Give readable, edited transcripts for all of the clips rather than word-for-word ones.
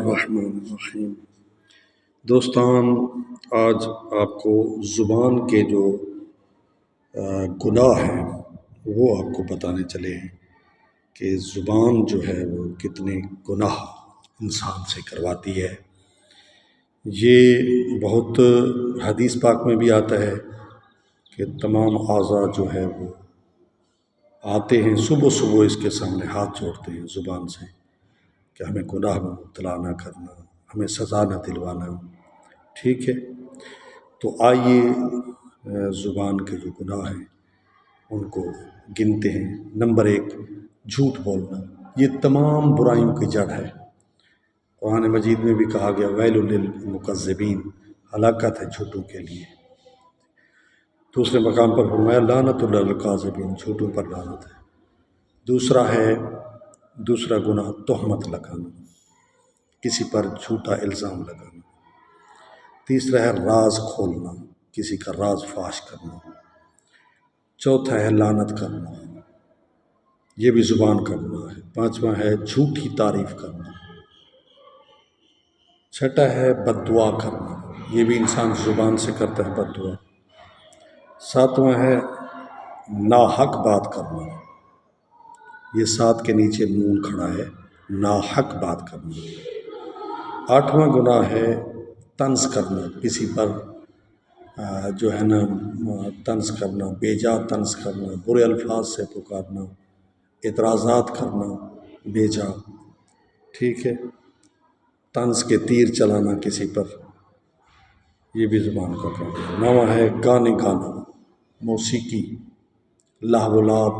الرحمن الرحیم۔ دوستان، آج آپ کو زبان کے جو گناہ ہیں وہ آپ کو بتانے چلے ہیں کہ زبان جو ہے وہ کتنے گناہ انسان سے کرواتی ہے۔ یہ بہت حدیث پاک میں بھی آتا ہے کہ تمام اعضاء جو ہے وہ آتے ہیں صبح صبح اس کے سامنے ہاتھ جوڑتے ہیں زبان سے کہ ہمیں گناہ میں مبتلا نہ کرنا، ہمیں سزا نہ دلوانا۔ ٹھیک ہے، تو آئیے زبان کے جو گناہ ہیں ان کو گنتے ہیں۔ نمبر 1، جھوٹ بولنا۔ یہ تمام برائیوں کی جڑ ہے۔ قرآن مجید میں بھی کہا گیا ویل للمکذبین، ہلاکت ہے جھوٹوں کے لیے۔ دوسرے مقام پر فرمایا لعنت للکاذبین، جھوٹوں پر لعنت ہے۔ دوسرا گناہ تہمت لگانا، کسی پر جھوٹا الزام لگانا۔ تیسرا ہے راز کھولنا، کسی کا راز فاش کرنا۔ چوتھا ہے لعنت کرنا، یہ بھی زبان کا گناہ ہے۔ پانچواں ہے جھوٹی تعریف کرنا۔ چھٹا ہے بد دعا کرنا، یہ بھی انسان زبان سے کرتا ہے بد دعا۔ ساتواں ہے ناحق بات کرنا، یہ 7 کے نیچے نون کھڑا ہے، ناحق بات کرنا۔ 8واں گناہ ہے طنز کرنا، کسی پر جو ہے نا طنز کرنا، بے جا طنز کرنا، برے الفاظ سے پکارنا، اعتراضات کرنا بے جا۔ ٹھیک ہے، طنز کے تیر چلانا کسی پر، یہ بھی زبان کا کام ہے۔ 9واں ہے گانے گانا، موسیقی، لہو و لعب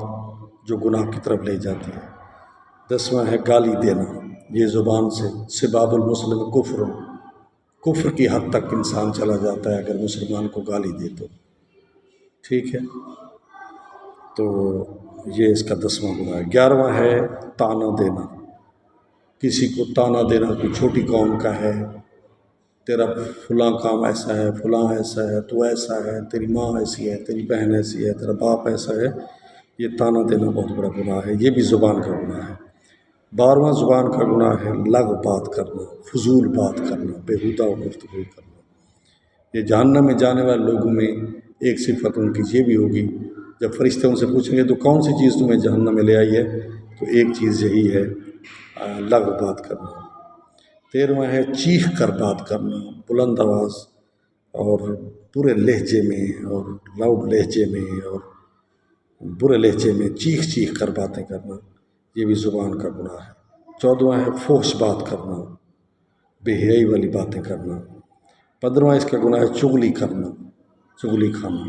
جو گناہ کی طرف لے جاتی ہے۔ 10واں ہے گالی دینا، یہ زبان سے سباب المسلم کفر کی حد تک انسان چلا جاتا ہے اگر مسلمان کو گالی دے تو۔ ٹھیک ہے، تو یہ اس کا 10واں گناہ ہے۔ 11واں ہے طعنہ دینا، کسی کو طعنہ دینا، کوئی چھوٹی قوم کا ہے، تیرا فلاں کام ایسا ہے، فلاں ایسا ہے، تو ایسا ہے، تیری ماں ایسی ہے، تیری بہن ایسی ہے، تیرا باپ ایسا ہے، یہ طعنہ دینا بہت بڑا گناہ ہے، یہ بھی زبان کا گناہ ہے۔ 12واں زبان کا گناہ ہے لغو بات کرنا، فضول بات کرنا، بیہودہ گفتگو کرنا۔ یہ جہنم میں جانے والے لوگوں میں ایک صفت ان کی یہ بھی ہوگی، جب فرشتے ان سے پوچھیں گے تو کون سی چیز تمہیں جہنم میں لے آئی ہے، تو ایک چیز یہی ہے لغو بات کرنا۔ 13واں ہے چیخ کر بات کرنا، بلند آواز اور برے لہجے میں اور لاؤڈ لہجے میں اور برے لہجے میں چیخ کر باتیں کرنا، یہ بھی زبان کا گناہ ہے۔ 14واں ہے فحش بات کرنا، بے حیائی والی باتیں کرنا۔ 15واں اس کا گناہ ہے چغلی کرنا، چغلی کھانا۔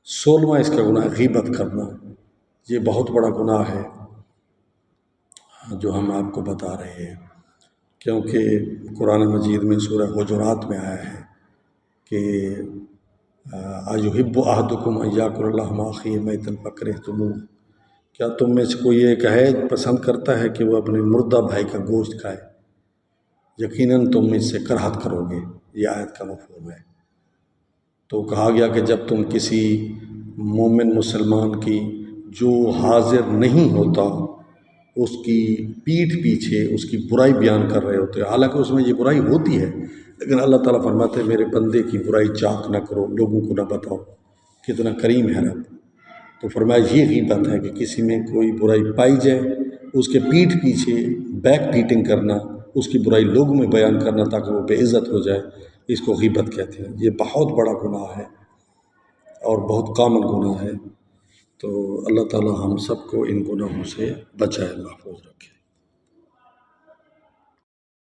16واں اس کا گناہ ہے غیبت کرنا، یہ بہت بڑا گناہ ہے جو ہم آپ کو بتا رہے ہیں، کیونکہ قرآن مجید میں سورہ حجرات میں آیا ہے کہ ایحب احدکم ان یاکل لحم اخیہ میتا فکرہتموہ، کیا تم میں سے کوئی ایک ہے پسند کرتا ہے کہ وہ اپنے مردہ بھائی کا گوشت کھائے؟ یقیناً تم اس سے کراہت کرو گے، یہ آیت کا مفہوم ہے۔ تو کہا گیا کہ جب تم کسی مومن مسلمان کی جو حاضر نہیں ہوتا اس کی پیٹھ پیچھے اس کی برائی بیان کر رہے ہوتے، حالانکہ اس میں یہ برائی ہوتی ہے، لیکن اللہ تعالیٰ فرماتے ہیں میرے بندے کی برائی چاک نہ کرو، لوگوں کو نہ بتاؤ، کتنا کریم ہے رب۔ تو فرمایا یہ غیبت ہے کہ کسی میں کوئی برائی پائی جائے، اس کے پیٹھ پیچھے بیک بیٹنگ کرنا، اس کی برائی لوگوں میں بیان کرنا تاکہ وہ بے عزت ہو جائے، اس کو غیبت کہتے ہیں۔ یہ بہت بڑا گناہ ہے اور بہت کامن گناہ ہے، تو اللہ تعالیٰ ہم سب کو ان گناہوں سے بچائے، محفوظ رکھے۔